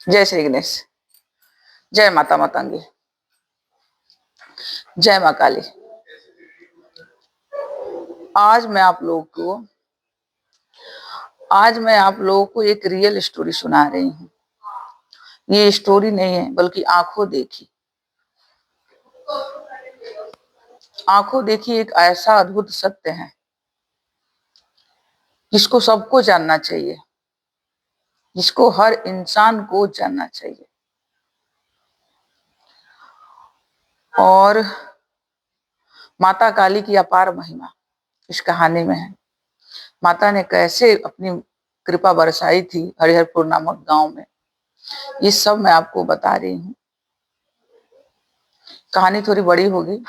जय श्री गणेश। जय माता मातंगी। जय माँ काली। आज मैं आप लोगों को एक रियल स्टोरी सुना रही हूँ। ये स्टोरी नहीं है बल्कि आंखों देखी एक ऐसा अद्भुत सत्य है जिसको सबको जानना चाहिए, जिसको हर इंसान को जानना चाहिए। और माता काली की अपार महिमा इस कहानी में है। माता ने कैसे अपनी कृपा बरसाई थी हरिहरपुर नामक गांव में, ये सब मैं आपको बता रही हूँ। कहानी थोड़ी बड़ी होगी,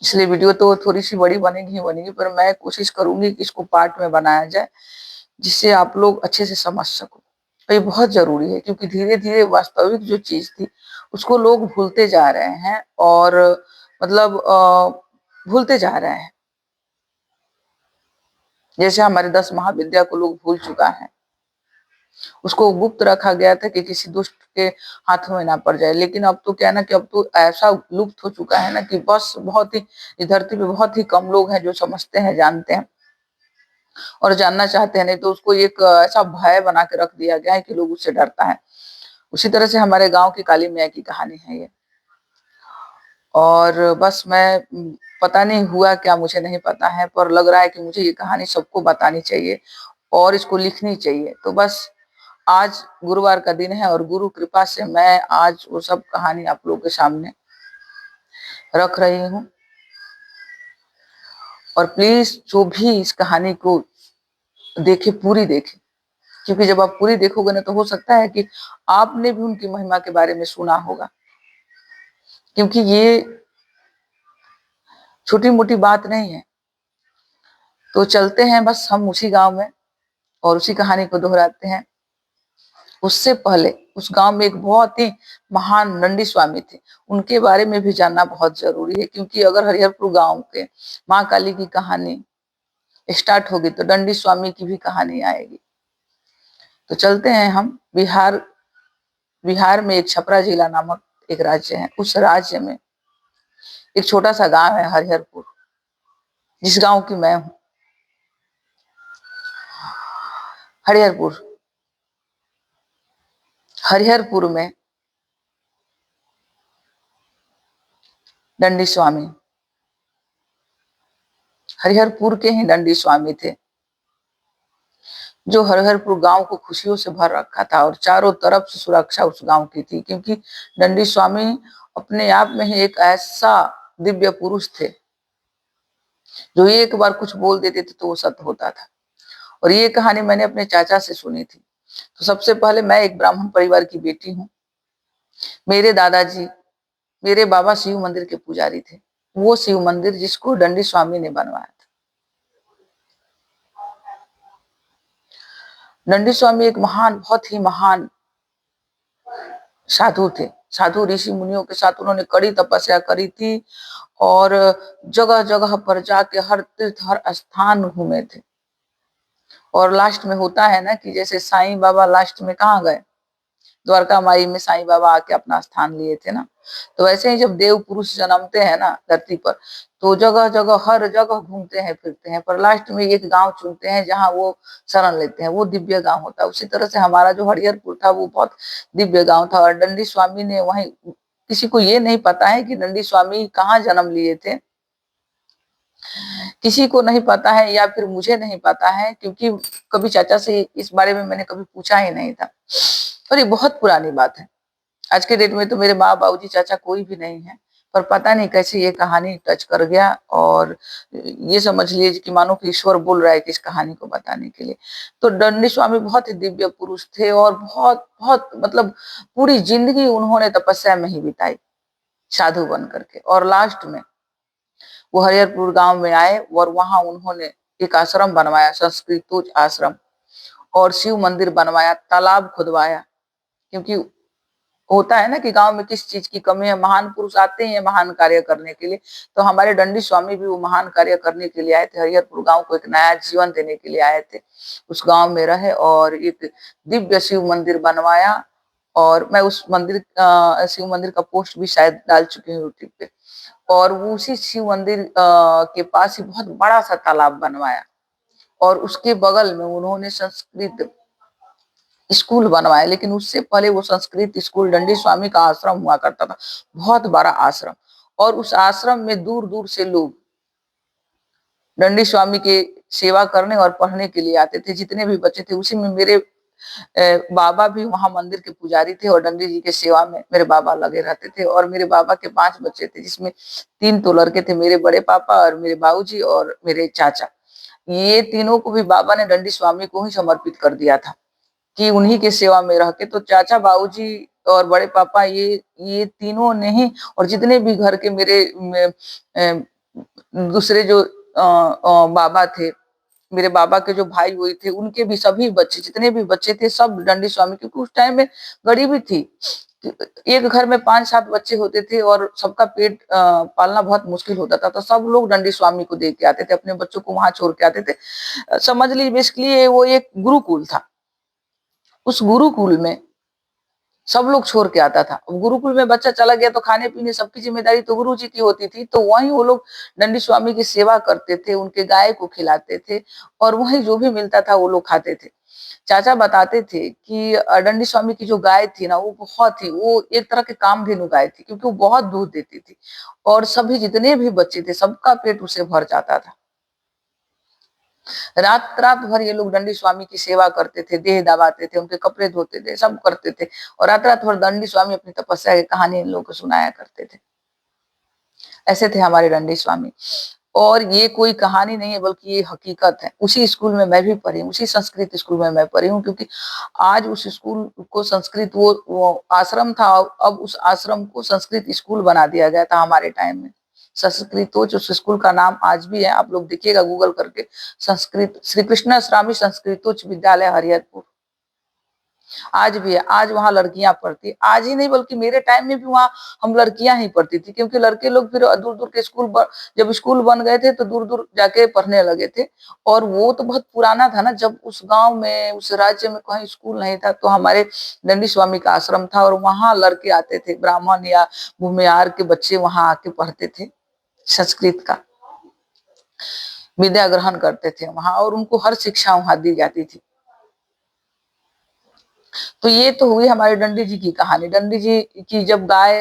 इसलिए वीडियो तो थोड़ी सी बड़ी बनेगी, पर मैं कोशिश करूंगी कि इसको पार्ट में बनाया जाए, जिससे आप लोग अच्छे से समझ सको। तो ये बहुत जरूरी है, क्योंकि धीरे धीरे वास्तविक जो चीज थी उसको लोग भूलते जा रहे हैं, और मतलब भूलते जा रहे हैं। जैसे हमारे 10 महाविद्या को लोग भूल चुका है, उसको गुप्त रखा गया था कि किसी दुष्ट के हाथों में ना पड़ जाए। लेकिन अब तो क्या है ना कि अब तो ऐसा लुप्त हो चुका है ना कि बस बहुत ही, इस धरती पे बहुत ही कम लोग हैं जो समझते हैं, जानते हैं और जानना चाहते हैं। नहीं तो उसको एक ऐसा भय बना के रख दिया गया है कि लोग उससे डरता है। उसी तरह से हमारे गांव की काली मैया की कहानी है ये। और बस मैं पता नहीं हुआ क्या, मुझे नहीं पता है, पर लग रहा है कि मुझे ये कहानी सबको बतानी चाहिए और इसको लिखनी चाहिए। तो बस आज गुरुवार का दिन है और गुरु कृपा से मैं आज वो सब कहानी आप लोगों के सामने रख रही हूँ। और प्लीज जो भी इस कहानी को देखे, पूरी देखे, क्योंकि जब आप पूरी देखोगे ना तो हो सकता है कि आपने भी उनकी महिमा के बारे में सुना होगा, क्योंकि ये छोटी मोटी बात नहीं है। तो चलते हैं बस हम उसी गांव में और उसी कहानी को दोहराते हैं। उससे पहले उस गांव में एक बहुत ही महान नंदी स्वामी थे, उनके बारे में भी जानना बहुत जरूरी है, क्योंकि अगर हरिहरपुर गांव के माँ काली की कहानी स्टार्ट होगी तो दंडी स्वामी की भी कहानी आएगी। तो चलते हैं हम बिहार में एक छपरा जिला नामक एक राज्य है। उस राज्य में एक छोटा सा गांव है हरिहरपुर, जिस गांव की मैं हूँ। हरिहरपुर हरिहरपुर में दंडी स्वामी, हरिहरपुर के ही दंडी स्वामी थे, जो हरिहरपुर गांव को खुशियों से भर रखा था और चारों तरफ से सुरक्षा उस गांव की थी, क्योंकि दंडी स्वामी अपने आप में ही एक ऐसा दिव्य पुरुष थे जो एक बार कुछ बोल देते थे तो वो सत्य होता था। और ये कहानी मैंने अपने चाचा से सुनी थी। तो सबसे पहले, मैं एक ब्राह्मण परिवार की बेटी हूँ। मेरे दादाजी, मेरे बाबा शिव मंदिर के पुजारी थे। वो शिव मंदिर जिसको दंडी स्वामी ने बनवाया था। दंडी स्वामी एक महान, बहुत ही महान साधु थे। साधु ऋषि मुनियों के साथ उन्होंने कड़ी तपस्या करी थी और जगह जगह पर जाके हर तीर्थ, हर स्थान घूमे थे। और लास्ट में होता है ना कि जैसे साईं बाबा लास्ट में कहाँ गए, द्वारका माई में साईं बाबा आके अपना स्थान लिए थे ना। तो वैसे ही जब देव पुरुष जन्मते हैं ना धरती पर, तो जगह जगह हर जगह घूमते हैं, फिरते हैं, पर लास्ट में एक गांव चुनते हैं जहां वो शरण लेते हैं। वो दिव्य गांव होता है। उसी तरह से हमारा जो हरिहरपुर था वो बहुत दिव्य गांव था। और दंडी स्वामी ने वहीं, किसी को ये नहीं पता है कि दंडी स्वामी कहाँ जन्म लिए थे, किसी को नहीं पता है, या फिर मुझे नहीं पता है, क्योंकि कभी चाचा से इस बारे में मैंने कभी पूछा ही नहीं था। और ये बहुत पुरानी बात है। आज के डेट में तो मेरे माँ, बाबूजी, चाचा कोई भी नहीं है, पर पता नहीं कैसे ये कहानी टच कर गया। और ये समझ लीजिए कि मानो कि ईश्वर बोल रहा है कि इस कहानी को बताने के लिए। तो दंडी स्वामी बहुत ही दिव्य पुरुष थे और बहुत बहुत मतलब पूरी जिंदगी उन्होंने तपस्या में ही बिताई, साधु बन करके। और लास्ट में वो हरिहरपुर गांव में आए और वहां उन्होंने एक आश्रम बनवाया, संस्कृत आश्रम, और शिव मंदिर बनवाया, तालाब खुदवाया। क्योंकि होता है ना कि गांव में किस चीज की कमी है, महान पुरुष आते हैं महान कार्य करने के लिए। तो हमारे दंडी स्वामी भी वो महान कार्य करने के लिए आए थे। हरिहरपुर गांव को एक नया जीवन देने के लिए आए थे। उस गांव में रहे और एक दिव्य शिव मंदिर बनवाया और मैं उस मंदिर शिव मंदिर का पोस्ट भी शायद डाल चुकी हूँ यूट्यूब पे। और वो उसी शिव मंदिर के पास ही बहुत बड़ा सा तालाब बनवाया और उसके बगल में उन्होंने संस्कृत स्कूल बनवाया। लेकिन उससे पहले वो संस्कृत स्कूल दंडी स्वामी का आश्रम हुआ करता था, बहुत बड़ा आश्रम। और उस आश्रम में दूर दूर से लोग दंडी स्वामी के सेवा करने और पढ़ने के लिए आते थे, जितने भी बच्चे थे। उसी में मेरे बाबा भी वहां मंदिर के पुजारी थे और दंडी जी के सेवा में मेरे बाबा लगे रहते थे। और मेरे बाबा के 5 बच्चे थे, जिसमें 3 तो लड़के थे, मेरे बड़े पापा और मेरे बाबूजी और मेरे चाचा। ये तीनों को भी बाबा ने दंडी स्वामी को ही समर्पित कर दिया था कि उन्हीं के सेवा में रह के। तो चाचा, बाबूजी और बड़े पापा, ये तीनों ने ही, और जितने भी घर के मेरे दूसरे जो बाबा थे, मेरे बाबा के जो भाई हुए थे, उनके भी सभी बच्चे, जितने भी बच्चे थे, सब दंडी स्वामी। क्योंकि उस टाइम में गरीबी थी, एक घर में 5-7 बच्चे होते थे और सबका पेट पालना बहुत मुश्किल होता था। तो सब लोग दंडी स्वामी को देख के आते थे, अपने बच्चों को वहां छोड़ के आते थे। समझ लीजिए बेसिकली वो एक गुरुकुल था। उस गुरुकुल में सब लोग छोड़ के आता था। गुरुकुल में बच्चा चला गया तो खाने पीने सबकी जिम्मेदारी तो गुरु जी की होती थी। तो वहीं वो लोग दंडी स्वामी की सेवा करते थे, उनके गाय को खिलाते थे और वहीं जो भी मिलता था वो लोग खाते थे। चाचा बताते थे कि दंडी स्वामी की जो गाय थी ना, वो एक तरह के कामधेनु गाय थी, क्योंकि वो बहुत दूध देती थी और सभी जितने भी बच्चे थे सबका पेट उससे भर जाता था। रात रात भर ये लोग दंडी स्वामी की सेवा करते थे, देह दबाते थे, उनके कपड़े धोते थे, सब करते थे। और रात रात भर दंडी स्वामी अपनी तपस्या की कहानी इन लोगों को सुनाया करते थे। ऐसे थे हमारे दंडी स्वामी। और ये कोई कहानी नहीं है, बल्कि ये हकीकत है। उसी स्कूल में मैं भी पढ़ी हूँ, उसी संस्कृत स्कूल में मैं पढ़ी हूँ। क्योंकि आज उस स्कूल को संस्कृत, वो आश्रम था, अब उस आश्रम को संस्कृत स्कूल बना दिया गया था हमारे टाइम में। संस्कृतोच्च उस स्कूल का नाम आज भी है, आप लोग देखिएगा गूगल करके, संस्कृत श्री कृष्ण स्वामी संस्कृतोच्च विद्यालय हरिहरपुर। आज भी है। आज वहां लड़कियां पढ़ती, आज ही नहीं बल्कि मेरे टाइम में भी वहां हम लड़कियां ही पढ़ती थी। क्योंकि लड़के लोग फिर दूर दूर के जब स्कूल बन गए थे तो दूर दूर जाके पढ़ने लगे थे। और वो तो बहुत पुराना था ना, जब उस गांव में, उस राज्य में कहीं स्कूल नहीं था, तो हमारे दंडी स्वामी का आश्रम था और वहां लड़के आते थे, ब्राह्मण या भूमिहार के बच्चे वहां आके पढ़ते थे संस्कृत का, विद्या ग्रहण करते थे वहां, और उनको हर शिक्षा वहां दी जाती थी। तो ये तो हुई हमारे दंडी जी की कहानी। दंडी जी की जब गाय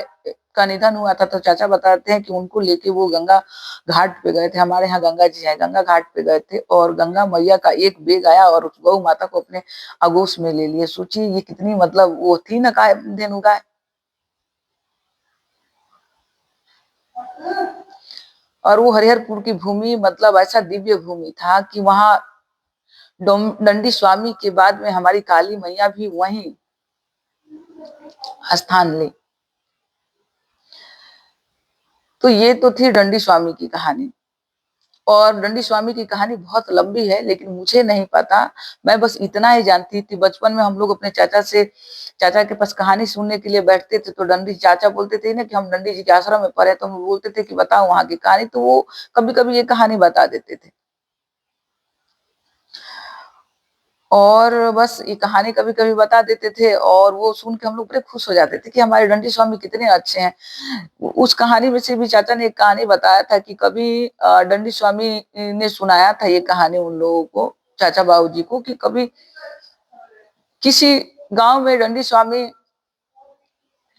का निधन हुआ था तो चाचा बताते हैं कि उनको लेके वो गंगा घाट पे गए थे। हमारे यहाँ गंगा जी है, गंगा घाट पे गए थे और गंगा मैया का एक बेग आया और उस गौ माता को अपने आगोश में ले लिए। सोचिए ये कितनी, मतलब वो थी ना गाय, धेनु गाय। और वो हरिहरपुर की भूमि, मतलब ऐसा दिव्य भूमि था कि वहां दंडी स्वामी के बाद में हमारी काली मैया भी वहीं स्थान ली। तो ये तो थी दंडी स्वामी की कहानी। और दंडी स्वामी की कहानी बहुत लंबी है, लेकिन मुझे नहीं पता। मैं बस इतना ही जानती थी, बचपन में हम लोग अपने चाचा के पास कहानी सुनने के लिए बैठते थे, तो दंडी चाचा बोलते थे ना कि हम दंडी जी के आश्रम में पढ़े, तो हम बोलते थे कि बताओ वहां की कहानी। तो वो कभी कभी ये कहानी बता देते थे और बस ये कहानी कभी कभी बता देते थे, और वो सुन के हम लोग बड़े खुश हो जाते थे कि हमारे दंडी स्वामी कितने अच्छे हैं। उस कहानी में से भी चाचा ने एक कहानी बताया था कि कभी दंडी स्वामी ने सुनाया था ये कहानी उन लोगों को, चाचा बाबूजी को, कि कभी किसी गांव में दंडी स्वामी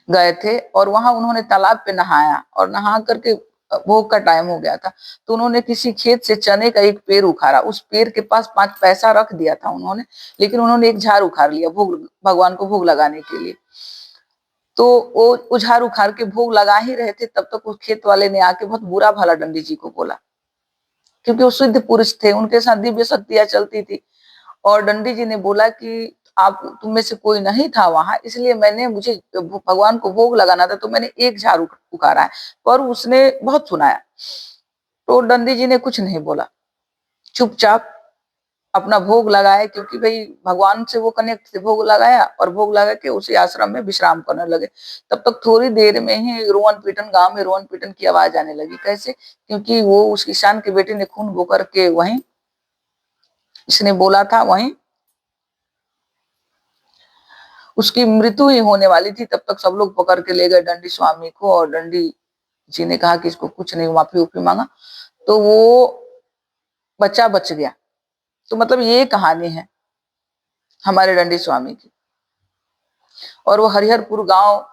गए थे और वहां उन्होंने तालाब पे नहाया, और नहा करके भोग का टाइम हो गया था। तो उन्होंने किसी खेत से चने का एक पेड़ उखाड़ा, उस पेड़ के पास 5 पैसा रख दिया था उन्होंने, लेकिन उन्होंने एक झाड़ उखाड़ लिया भोग, भगवान को भोग लगाने के लिए। तो वो झाड़ उखाड़ के भोग लगा ही रहे थे, तब तक उस खेत वाले ने आके बहुत बुरा भला दंडी जी को बोला, क्योंकि वो सिद्ध पुरुष थे, उनके साथ दिव्य शक्तियां चलती थी। और दंडी जी ने बोला कि आप, तुम में से कोई नहीं था वहां, इसलिए मुझे भगवान को भोग लगाना था, तो मैंने एक झाड़ उखाड़ा है। पर उसने बहुत सुनाया, तो दंडी जी ने कुछ नहीं बोला, चुपचाप अपना भोग लगाया। क्योंकि भाई भगवान से वो कनेक्ट थे, भोग लगाया और भोग लगा के उसी आश्रम में विश्राम करने लगे। तब तक थोड़ी देर में ही रोवन पीटन, गांव में रोवन पीटन की आवाज आने लगी। कैसे? क्योंकि वो उस किसान के बेटे ने खून बो करके वहीं, इसने बोला था वहीं उसकी मृत्यु ही होने वाली थी, तब तक सब लोग पकड़ के ले गए डंडी स्वामी को, और डंडी जी ने कहा कि इसको कुछ नहीं, माफी उपी मांगा, तो वो बच्चा बच गया। तो मतलब ये कहानी है हमारे डंडी स्वामी की, और वो हरिहरपुर गांव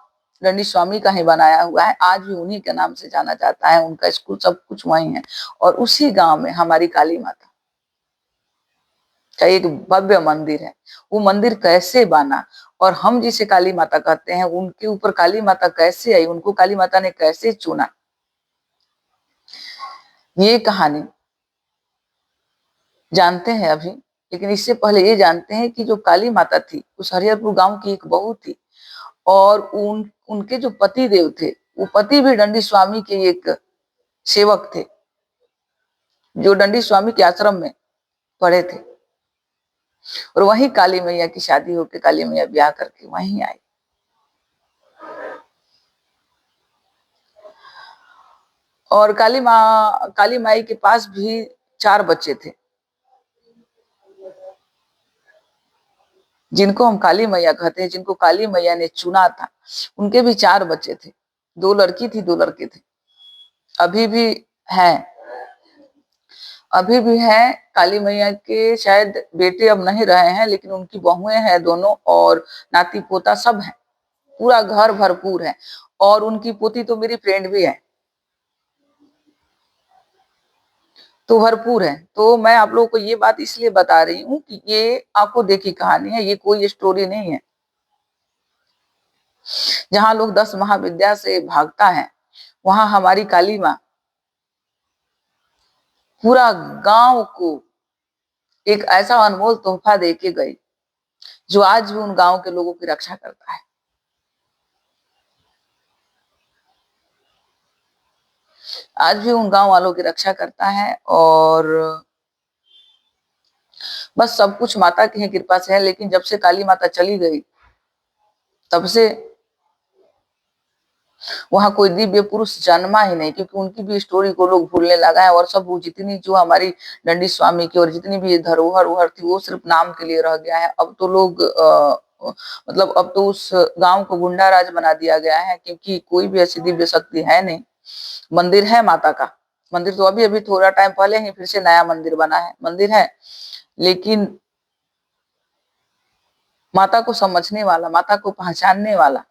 डंडी स्वामी का ही बनाया हुआ है, आज भी उन्हीं के नाम से जाना जाता है, उनका स्कूल सब कुछ वहीं है, और उसी गांव में हमारी काली माता का एक भव्य मंदिर है। वो मंदिर कैसे बना, और हम जिसे काली माता कहते हैं उनके ऊपर काली माता कैसे आई, उनको काली माता ने कैसे चुना, ये कहानी जानते हैं अभी। लेकिन इससे पहले ये जानते हैं कि जो काली माता थी उस हरिहरपुर गांव की एक बहू थी, और उनके जो पति देव थे वो पति भी डंडी स्वामी के एक सेवक थे, जो डंडी स्वामी के आश्रम में पढ़े थे, और वहीं काली मैया की शादी होकर काली मैया ब्याह करके वहीं आई। और काली माई के पास भी 4 बच्चे थे, जिनको हम काली मैया कहते हैं, जिनको काली मैया ने चुना था, उनके भी 4 बच्चे थे, 2 लड़की थी 2 लड़के थे। अभी भी है, अभी भी है। काली मैया के शायद बेटे अब नहीं रहे हैं, लेकिन उनकी बहुएं हैं दोनों, और नाती पोता सब है, पूरा घर भरपूर है। और उनकी पोती तो मेरी फ्रेंड भी है, तो भरपूर है। तो मैं आप लोगों को ये बात इसलिए बता रही हूँ कि ये आंखों देखी कहानी है, ये कोई स्टोरी नहीं है। जहां लोग 10 महाविद्या से भागता है, वहां हमारी काली माँ पूरा गांव को एक ऐसा अनमोल तोहफा देके गई, जो आज भी उन गांव के लोगों की रक्षा करता है। आज भी उन गांव वालों की रक्षा करता है, और बस सब कुछ माता की ही कृपा से है। लेकिन जब से काली माता चली गई, तब से वहां कोई दिव्य पुरुष जन्मा ही नहीं, क्योंकि उनकी भी स्टोरी को लोग भूलने लगा है। और सब वो जितनी जो हमारी डंडी स्वामी की और जितनी भी धरोहर उहर थी, वो सिर्फ नाम के लिए रह गया है। अब तो लोग मतलब अब तो उस गांव को गुंडा राज बना दिया गया है, क्योंकि कोई भी ऐसी दिव्य शक्ति है नहीं। मंदिर है माता का, मंदिर तो अभी अभी थोड़ा टाइम पहले ही फिर से नया मंदिर बना है, मंदिर है, लेकिन माता को समझने वाला, माता को पहचानने वाला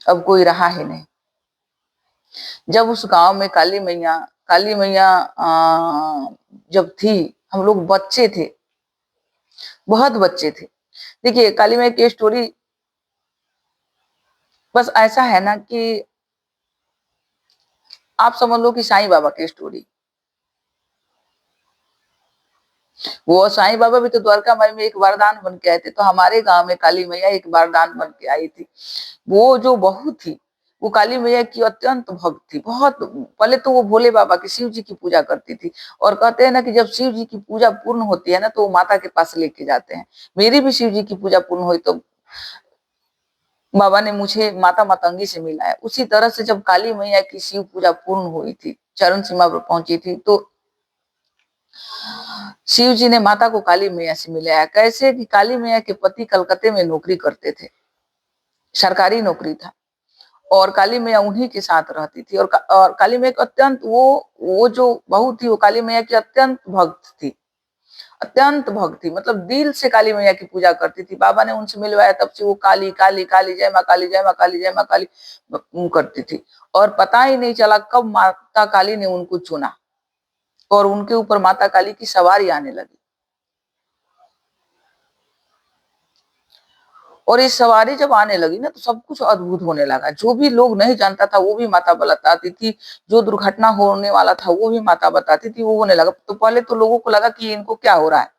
अब कोई रहा ही नहीं। जब उस गांव में काली मैया जब थी, हम लोग बच्चे थे, बहुत बच्चे थे। देखिए काली मैया की स्टोरी बस ऐसा है ना कि आप समझ लो कि साईं बाबा की स्टोरी। वो साईं बाबा भी तो द्वारका माई में एक वरदान बन के आए थे, तो हमारे गांव में काली मैया एक वरदान बन के आई थी। वो जो बहू थी, वो काली मैया की अत्यंत भक्त थी। बहुत पहले तो वो भोले बाबा की, शिव जी की पूजा करती थी, और कहते हैं ना कि जब शिव जी की पूजा पूर्ण होती है ना, तो वो माता के पास लेके जाते हैं। मेरी भी शिव जी की पूजा पूर्ण हुई, तो बाबा ने मुझे माता मातंगी से मिला है। उसी तरह से जब काली मैया की शिव पूजा पूर्ण हुई थी, चरण सीमा पर पहुंची थी, तो शिव जी ने माता को काली मैया से मिलाया। कैसे कि काली मैया के पति कलकत्ते में नौकरी करते थे, सरकारी नौकरी था, और काली मैया उन्हीं के साथ रहती थी। और काली मैया अत्यंत वो जो बहू थी, वो काली मैया की अत्यंत भक्त थी, अत्यंत भक्त थी। मतलब दिल से काली मैया की पूजा करती थी। बाबा ने उनसे मिलवाया, तब से वो काली काली काली, जय माँ काली, जय माँ काली, जय माँ काली करती थी। और पता ही नहीं चला कब माता काली ने उनको चुना, और उनके ऊपर माता काली की सवारी आने लगी। और ये सवारी जब आने लगी ना, तो सब कुछ अद्भुत होने लगा। जो भी लोग नहीं जानता था वो भी माता बताती थी, जो दुर्घटना होने वाला था वो भी माता बताती थी, वो होने लगा। तो पहले तो लोगों को लगा कि इनको क्या हो रहा है।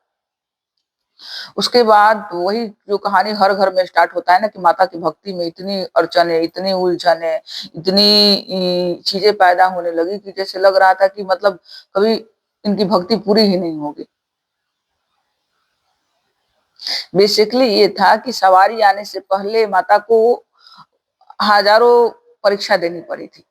उसके बाद वही जो कहानी हर घर में स्टार्ट होता है ना, कि माता की भक्ति में इतनी अड़चन है, इतनी उलझन है, इतनी चीजें पैदा होने लगी कि जैसे लग रहा था कि मतलब कभी इनकी भक्ति पूरी ही नहीं होगी। बेसिकली ये था कि सवारी आने से पहले माता को हजारों परीक्षा देनी पड़ी थी,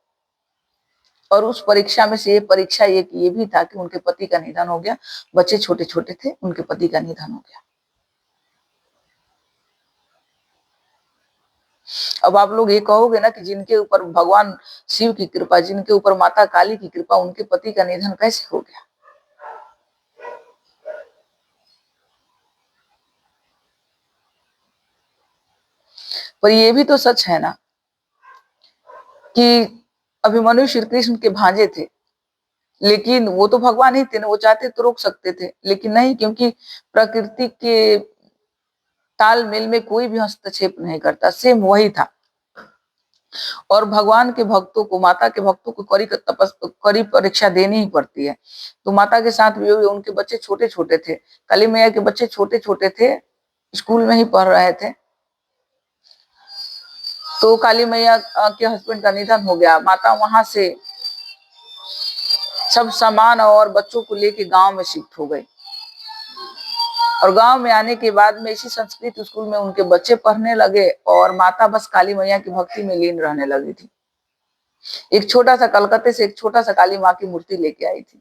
और उस परीक्षा में से ये परीक्षा एक ये भी था कि उनके पति का निधन हो गया। बच्चे छोटे छोटे थे, उनके पति का निधन हो गया। अब आप लोग ये कहोगे ना कि जिनके ऊपर भगवान शिव की कृपा, जिनके ऊपर माता काली की कृपा, उनके पति का निधन कैसे हो गया? पर ये भी तो सच है ना कि अभिमन्यु श्री कृष्ण के भांजे थे, लेकिन वो तो भगवान ही थे ना, वो चाहते तो रोक सकते थे, लेकिन नहीं, क्योंकि प्रकृति के तालमेल में कोई भी हस्तक्षेप नहीं करता, सेम वही था। और भगवान के भक्तों को, माता के भक्तों को कड़ी परीक्षा देनी ही पड़ती है। तो माता के साथ भी उनके बच्चे छोटे छोटे थे, काली मैया के बच्चे छोटे छोटे थे, स्कूल में ही पढ़ रहे थे। तो काली मैया के हस्बैंड का निधन हो गया। माता वहां से सब सामान और बच्चों को लेके गांव में शिफ्ट हो गई। और गांव में आने के बाद में इसी संस्कृत स्कूल में उनके बच्चे पढ़ने लगे और माता बस काली मैया की भक्ति में लीन रहने लगी थी। एक छोटा सा कलकत्ते से एक छोटा सा काली माँ की मूर्ति लेके आई थी,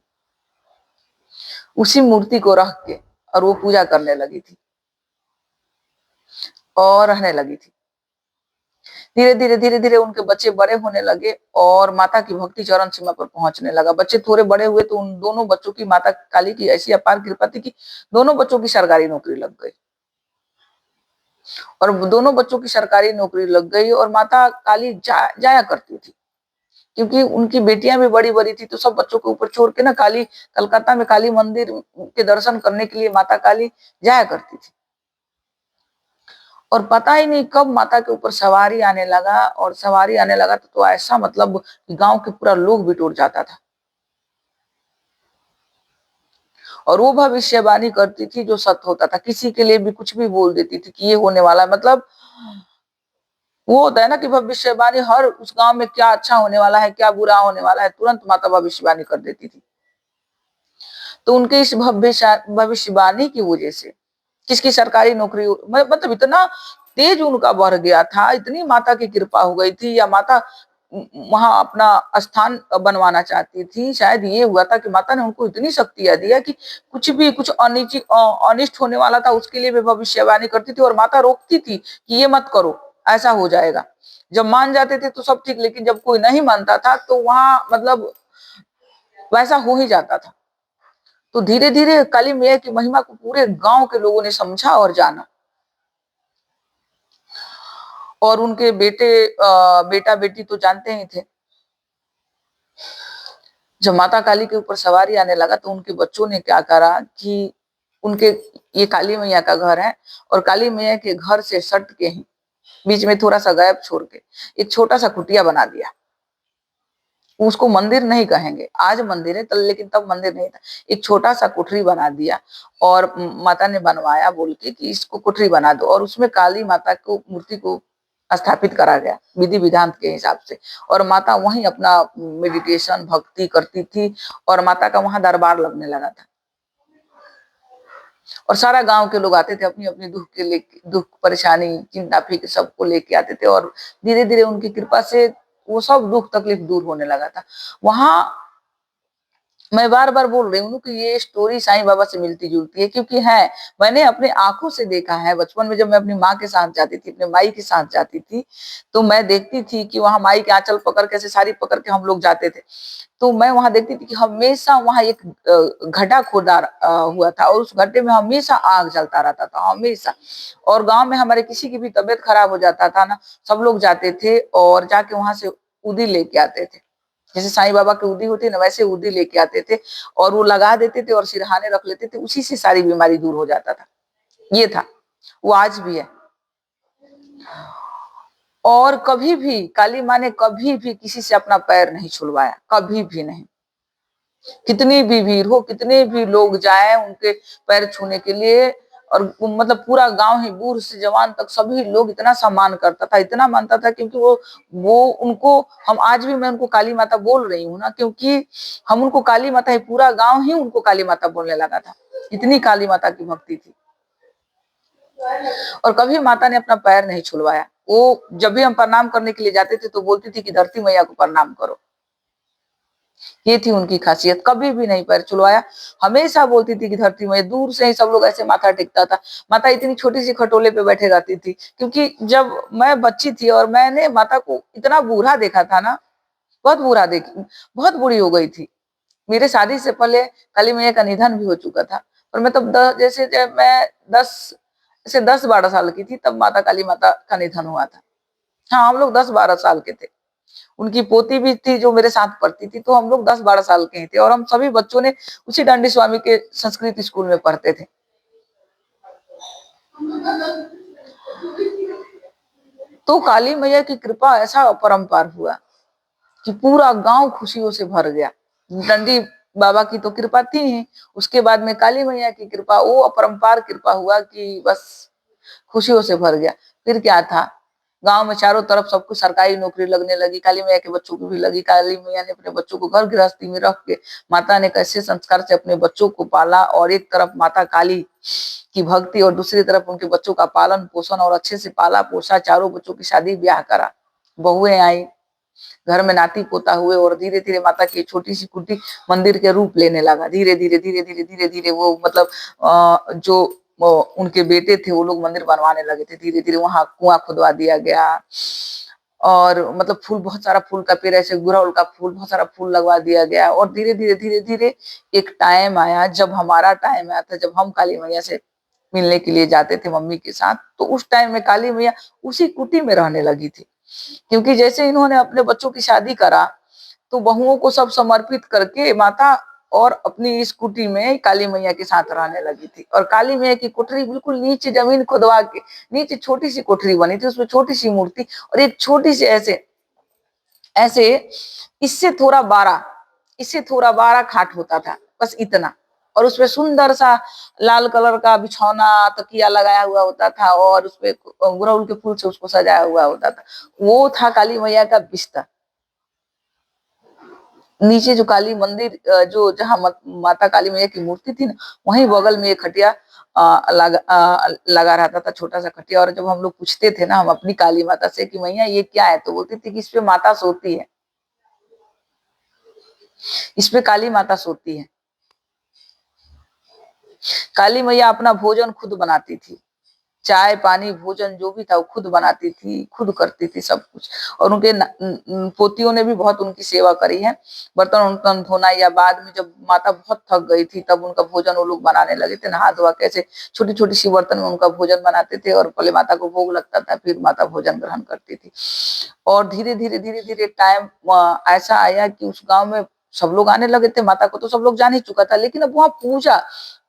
उसी मूर्ति को रख के और वो पूजा करने लगी थी और रहने लगी थी। धीरे धीरे उनके बच्चे बड़े होने लगे और माता की भक्ति चरम सीमा पर पहुंचने लगा। बच्चे थोड़े बड़े हुए तो उन दोनों बच्चों की माता काली की ऐसी अपार कृपा थी कि दोनों बच्चों की सरकारी नौकरी लग गई। और दोनों बच्चों की सरकारी नौकरी लग गई और माता काली जाया करती थी, क्योंकि उनकी बेटियां भी बड़ी बड़ी थी। तो सब बच्चों के ऊपर छोड़ के ना काली, कलकत्ता में काली मंदिर के दर्शन करने के लिए माता काली जाया करती थी। और पता ही नहीं कब माता के ऊपर सवारी आने लगा, और सवारी आने लगा तो ऐसा मतलब कि गांव के पूरा लोग बिटूर जाता था। और वो भविष्यवाणी करती थी जो सत्य होता था, किसी के लिए भी कुछ भी बोल देती थी कि ये होने वाला है। मतलब वो होता है ना कि भविष्यवाणी, हर उस गांव में क्या अच्छा होने वाला है, क्या बुरा होने वाला है, तुरंत माता भविष्यवाणी कर देती थी। तो उनके इस भविष्यवाणी की वजह से किसकी सरकारी नौकरी, मतलब इतना तेज उनका बढ़ गया था, इतनी माता की कृपा हो गई थी, या माता वहां अपना स्थान बनवाना चाहती थी। शायद ये हुआ था कि माता ने उनको इतनी शक्तियां दिया कि कुछ भी, कुछ अनिष्ट होने वाला था उसके लिए भी भविष्यवाणी करती थी, और माता रोकती थी कि ये मत करो, ऐसा हो जाएगा। जब मान जाते थे तो सब ठीक, लेकिन जब कोई नहीं मानता था तो वहां मतलब वैसा हो ही जाता था। तो धीरे धीरे काली मैया की महिमा को पूरे गांव के लोगों ने समझा और जाना। और उनके बेटा बेटी तो जानते ही थे। जब माता काली के ऊपर सवारी आने लगा तो उनके बच्चों ने क्या करा कि उनके, ये काली मैया का घर है, और काली मैया के घर से सट के ही बीच में थोड़ा सा गैप छोड़ के एक छोटा सा कुटिया बना दिया। उसको मंदिर नहीं कहेंगे, आज मंदिर है लेकिन तब मंदिर नहीं था। एक छोटा सा कोठरी बना दिया और माता ने बनवाया बोल के कि इसको कोठरी बना दो, और उसमें काली माता को मूर्ति को स्थापित करा गया विधि विधान के हिसाब से। और माता वहीं अपना मेडिटेशन भक्ति करती थी, और माता का वहां दरबार लगने लगा था। और सारा गांव के लोग आते थे अपनी अपनी दुख के लेके, दुख परेशानी चिंता फिक्र सबको लेके आते थे, और धीरे धीरे उनकी कृपा से वो सब दुख तकलीफ दूर होने लगा था वहां। मैं बार बार बोल रही हूँ कि ये स्टोरी साईं बाबा से मिलती जुलती है, क्योंकि है, मैंने अपने आंखों से देखा है। बचपन में जब मैं अपनी माँ के साथ जाती थी, अपने माई के साथ जाती थी, तो मैं देखती थी कि वहां माई के आंचल पकड़ के, ऐसे साड़ी पकड़ के हम लोग जाते थे। तो मैं वहां देखती थी कि हमेशा वहां एक गड्ढा खोदा हुआ था, और उस गड्ढे में हमेशा आग जलता रहता था, हमेशा। और गांव में हमारे किसी की भी तबीयत खराब हो जाता था ना, सब लोग जाते थे और जाके वहां से उदी लेके आते थे। जैसे साईं बाबा की उदी होती है ना, वैसे उदी लेके आते थे और वो लगा देते थे और सिरहाने रख लेते थे, उसी से सारी बीमारी दूर हो जाता था। ये था, वो आज भी है। और कभी भी काली माँ ने कभी भी किसी से अपना पैर नहीं छुलवाया, कभी भी नहीं। कितनी भी भीड़ हो, कितने भी लोग जाए उनके पैर छूने के लिए, और मतलब पूरा गांव ही, बूढ़ से जवान तक सभी लोग इतना सम्मान करता था, इतना मानता था, क्योंकि वो उनको, हम आज भी, मैं उनको काली माता बोल रही हूँ ना, क्योंकि हम उनको काली माता ही, पूरा गांव ही उनको काली माता बोलने लगा था, इतनी काली माता की भक्ति थी। और कभी माता ने अपना पैर नहीं छुलवाया। वो जब भी हम प्रणाम करने के लिए जाते थे तो बोलती थी कि धरती मैया को प्रणाम करो। ये थी उनकी खासियत, कभी भी नहीं पैर छुलवाया। हमेशा बोलती थी कि धरती मैया, दूर से ही सब लोग ऐसे माथा टेकता था। माता इतनी छोटी सी खटोले पे बैठे रहती थी, क्योंकि जब मैं बच्ची थी और मैंने माता को इतना बूढ़ा देखा था ना, बहुत बूढ़ा देखी, बहुत बूढ़ी हो गई थी। मेरे शादी से पहले काली मैया का निधन भी हो चुका था। और मैं तब जैसे जब मैं 10 से 12 साल की थी, तब माता काली माता का निधन हुआ था। हाँ, हम लोग 10-12 साल के थे। उनकी पोती भी थी जो मेरे साथ पढ़ती थी, तो हम लोग 10-12 साल के ही थे, और हम सभी बच्चों ने उसी डांडी स्वामी के संस्कृत स्कूल में पढ़ते थे। तो काली मैया की कृपा ऐसा अपरंपार हुआ कि पूरा गांव खुशियों से भर गया। डंडी बाबा की तो कृपा थी ही, उसके बाद में काली मैया की कृपा, वो अपरंपार कृपा हुआ कि बस खुशियों से भर गया। फिर क्या था, गांव में चारों तरफ सबको सरकारी नौकरी लगने लगी, काली मैया के बच्चों को भी लगी। काली मैया ने अपने बच्चों को घर गृहस्थी में रख के, माता ने कैसे संस्कार से अपने बच्चों को पाला, और एक तरफ माता काली की भक्ति और दूसरी तरफ उनके बच्चों का पालन पोषण, और अच्छे से पाला पोसा, चारों बच्चों की शादी ब्याह करा, बहुएं आई, घर में नाती पोता हुए, और धीरे धीरे माता की छोटी सी कुटी मंदिर के रूप लेने लगा। धीरे धीरे धीरे धीरे धीरे धीरे वो मतलब जो उनके बेटे थे वो लोग मंदिर बनवाने लगे थे। धीरे धीरे वहां कुआं खुदवा दिया गया, और मतलब फूल, बहुत सारा फूल का पेड़, ऐसे गुड़हल का फूल, बहुत सारा फूल लगवा दिया गया। और धीरे धीरे धीरे धीरे एक टाइम आया, जब हमारा टाइम आया था, जब हम काली मैया से मिलने के लिए जाते थे मम्मी के साथ, तो उस टाइम में काली मैया उसी कुटी में रहने लगी थी। क्योंकि जैसे इन्होंने अपने बच्चों की शादी करा, तो बहुओं को सब समर्पित करके माता और अपनी इस कुटी में काली मैया के साथ रहने लगी थी। और काली मैया की कोठरी बिल्कुल नीचे जमीन खुदवा के नीचे छोटी सी कोठरी बनी थी, उसमें छोटी सी मूर्ति और एक छोटी सी ऐसे ऐसे इससे थोड़ा बड़ा, इससे थोड़ा बड़ा खाट होता था, बस इतना। और उसपे सुंदर सा लाल कलर का बिछौना तकिया लगाया हुआ होता था, और उसपे गुड़हल के फूल से उसको सजाया हुआ होता था। वो था काली मैया का बिस्तर। नीचे जो काली मंदिर, जो जहाँ माता काली मैया की मूर्ति थी ना, वहीं बगल में एक खटिया लगा रहता था, छोटा सा खटिया। और जब हम लोग पूछते थे ना हम अपनी काली माता से कि मैया ये क्या है, तो बोलती थी कि इस पे माता सोती है, इस पे काली माता सोती है। काली मैया अपना भोजन खुद बनाती थी, चाय पानी भोजन जो भी था वो खुद बनाती थी, खुद करती थी सब कुछ। और उनके पोतियों ने भी बहुत उनकी सेवा करी है। बर्तन उर्तन धोना, या बाद में जब माता बहुत थक गई थी, तब उनका भोजन वो लोग बनाने लगे थे, नहा धोआ कैसे छोटी छोटी सी बर्तन में उनका भोजन बनाते थे, और पहले माता को भोग लगता था, फिर माता भोजन ग्रहण करती थी। और धीरे धीरे धीरे धीरे टाइम ऐसा आया कि उस गाँव में सब लोग आने लगे थे। माता को तो सब लोग जान ही चुका था, लेकिन अब वहां पूजा,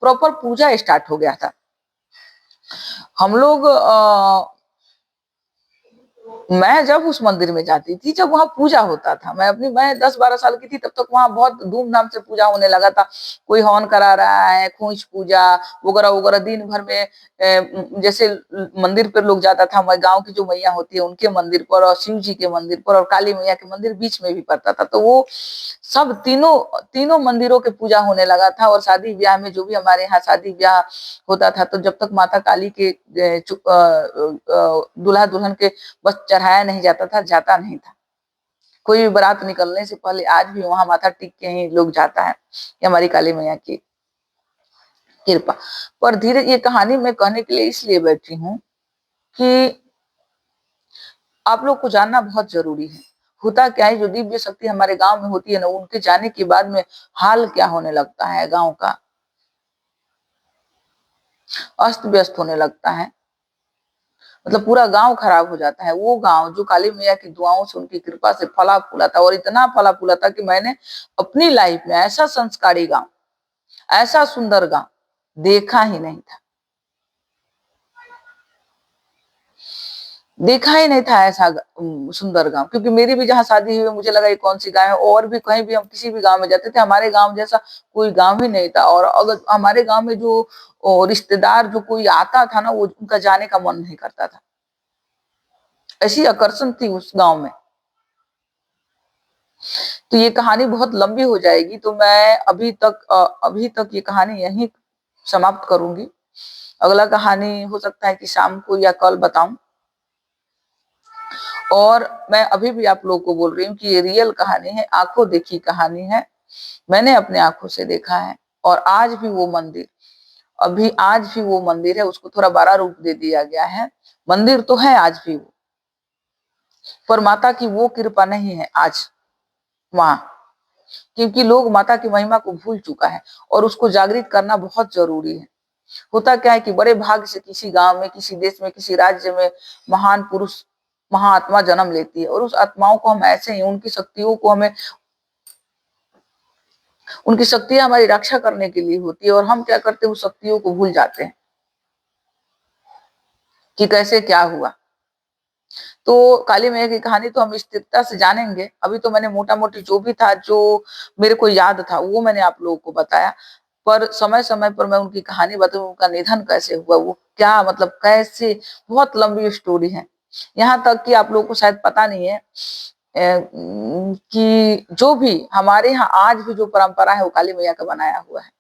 प्रॉपर पूजा स्टार्ट हो गया था। हम लोग मैं जब उस मंदिर में जाती थी, जब वहां पूजा होता था, मैं 10-12 साल की थी, तब तक वहां बहुत धूमधाम से पूजा होने लगा था। कोई हवन करा रहा है, खोइच पूजा वगैरह वगैरह, दिन भर में जैसे मंदिर पर लोग जाता था, हमारे गांव की जो मैया होती है उनके मंदिर पर, और शिव जी के मंदिर पर, और काली मैया के मंदिर बीच में भी पड़ता था। तो वो सब तीनों तीनों मंदिरों के पूजा होने लगा था। और शादी ब्याह में, जो भी हमारे यहाँ शादी ब्याह होता था, तो जब तक माता काली के दूल्हा दुल्हन के बस चढ़ाया नहीं जाता था, जाता नहीं था। कोई भी बारात निकलने से पहले आज भी वहां माथा टिक के ही लोग जाता है। ये हमारी काली मैया की कृपा। पर धीरे, ये कहानी मैं कहने के लिए इसलिए बैठी हूँ कि आप लोग को जानना बहुत जरूरी है। होता क्या है, जो दिव्य शक्ति हमारे गांव में होती है ना, उनके जाने के बाद में हाल क्या होने लगता है, गांव का अस्त व्यस्त होने लगता है। मतलब पूरा गांव खराब हो जाता है। वो गांव जो काली मैया की दुआओं से, उनकी कृपा से फला फूला था, और इतना फला फूला था कि मैंने अपनी लाइफ में ऐसा संस्कारी गांव, ऐसा सुंदर गांव देखा ही नहीं था, देखा ही नहीं था ऐसा सुंदर गांव। क्योंकि मेरी भी जहाँ शादी हुई, मुझे लगा ये कौन सी गांव है, और भी कहीं भी हम किसी भी गांव में जाते थे, हमारे गांव जैसा कोई गांव ही नहीं था। और अगर हमारे गांव में जो रिश्तेदार जो कोई आता था ना, वो उनका जाने का मन नहीं करता था, ऐसी आकर्षण थी उस गांव में। तो ये कहानी बहुत लंबी हो जाएगी, तो मैं अभी तक ये कहानी यहीं समाप्त करूंगी। अगला कहानी हो सकता है कि शाम को या कल बताऊं। और मैं अभी भी आप लोगों को बोल रही हूँ कि ये रियल कहानी है, आंखों देखी कहानी है। मैंने अपने आंखों से देखा है। और आज भी वो मंदिर, अभी आज भी वो मंदिर है, उसको थोड़ा बड़ा रूप दे दिया गया है। मंदिर तो है आज भी वो, पर माता की वो कृपा नहीं है आज वहां, क्योंकि लोग माता की महिमा को भूल चुका है और उसको जागृत करना बहुत जरूरी है। होता क्या है कि बड़े भाग्य से किसी गांव में, किसी देश में, किसी राज्य में महान पुरुष, महाआत्मा जन्म लेती है और उस आत्माओं को हम ऐसे ही, उनकी शक्तियों को हमें, उनकी शक्तियां हमारी रक्षा करने के लिए होती है और हम क्या करते हैं, उस शक्तियों को भूल जाते हैं कि कैसे क्या हुआ। तो काली मैया की कहानी तो हम स्थिरता से जानेंगे। अभी तो मैंने मोटा मोटी जो भी था, जो मेरे को याद था, वो मैंने आप लोगों को बताया। पर समय समय पर मैं उनकी कहानी बताऊं, उनका निधन कैसे हुआ, वो क्या मतलब कैसे, बहुत लंबी स्टोरी है। यहाँ तक कि आप लोगों को शायद पता नहीं है कि जो भी हमारे यहाँ आज भी जो परंपरा है वो काली मैया का बनाया हुआ है।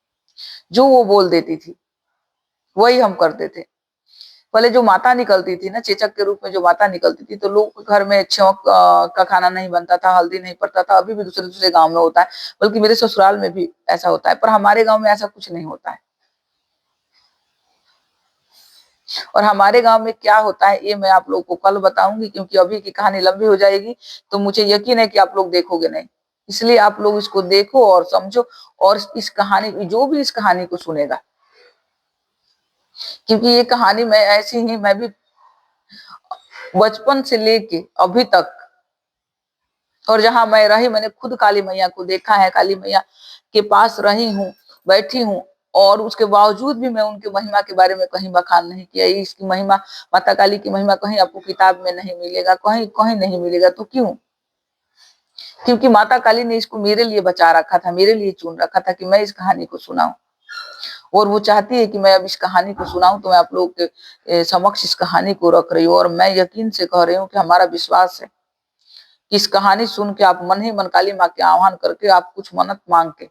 जो वो बोल देती थी वही हम करते थे। पहले जो माता निकलती थी ना, चेचक के रूप में जो माता निकलती थी, तो लोग घर में छौंक का खाना नहीं बनता था, हल्दी नहीं पड़ता था। अभी भी दूसरे दूसरे गांव में होता है, बल्कि मेरे ससुराल में भी ऐसा होता है, पर हमारे गांव में ऐसा कुछ नहीं होता है। और हमारे गांव में क्या होता है ये मैं आप लोगों को कल बताऊंगी, क्योंकि अभी की कहानी लंबी हो जाएगी तो मुझे यकीन है कि आप लोग देखोगे नहीं। इसलिए आप लोग इसको देखो और समझो, और इस कहानी, जो भी इस कहानी को सुनेगा, क्योंकि ये कहानी मैं ऐसी ही, मैं भी बचपन से लेके अभी तक, और जहां मैं रही, मैंने खुद काली मैया को देखा है, काली मैया के पास रही हूँ, बैठी हूँ, और उसके बावजूद भी मैं उनकी महिमा के बारे में कहीं बखान नहीं किया। इसकी महिमा, माता काली की महिमा कहीं आपको किताब में नहीं मिलेगा, कहीं कहीं नहीं मिलेगा। तो क्यों? क्योंकि माता काली ने इसको मेरे लिए बचा रखा था, मेरे लिए चुन रखा था कि मैं इस कहानी को सुनाऊं। और वो चाहती है कि मैं अब इस कहानी को सुनाऊं, तो मैं आप लोग के समक्ष इस कहानी को रख रही हूँ। और मैं यकीन से कह रही हूँ कि हमारा विश्वास है कि इस कहानी सुन के आप मन ही मन काली माँ के आह्वान करके, आप कुछ मन्नत मांग के,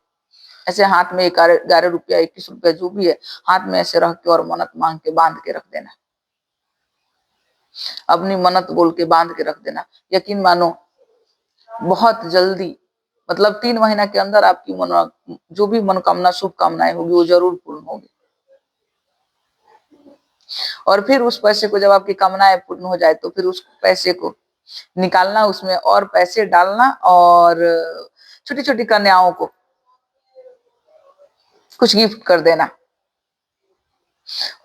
ऐसे हाथ में 11 रुपया, 21 रुपया जो भी है, हाथ में ऐसे रख के और मन्नत मांग के बांध के रख देना, अपनी मन्नत बोल के बांध के रख देना। यकीन मानो बहुत जल्दी, मतलब 3 महीना के अंदर आपकी जो भी मनोकामना, शुभकामनाएं होगी, वो जरूर पूर्ण होगी। और फिर उस पैसे को, जब आपकी कामनाएं पूर्ण हो जाए, तो फिर उस पैसे को निकालना, उसमें और पैसे डालना, और छोटी छोटी कन्याओं को कुछ गिफ्ट कर देना।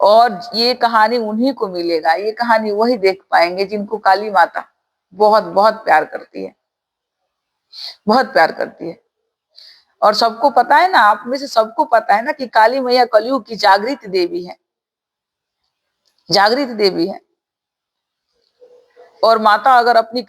और ये कहानी उन्हीं को मिलेगा, ये कहानी वही देख पाएंगे जिनको काली माता बहुत बहुत प्यार करती है, बहुत प्यार करती है। और सबको पता है ना, आप में से सबको पता है ना कि काली मैया कलयुग की जागृत देवी है, जागृत देवी है। और माता अगर अपनी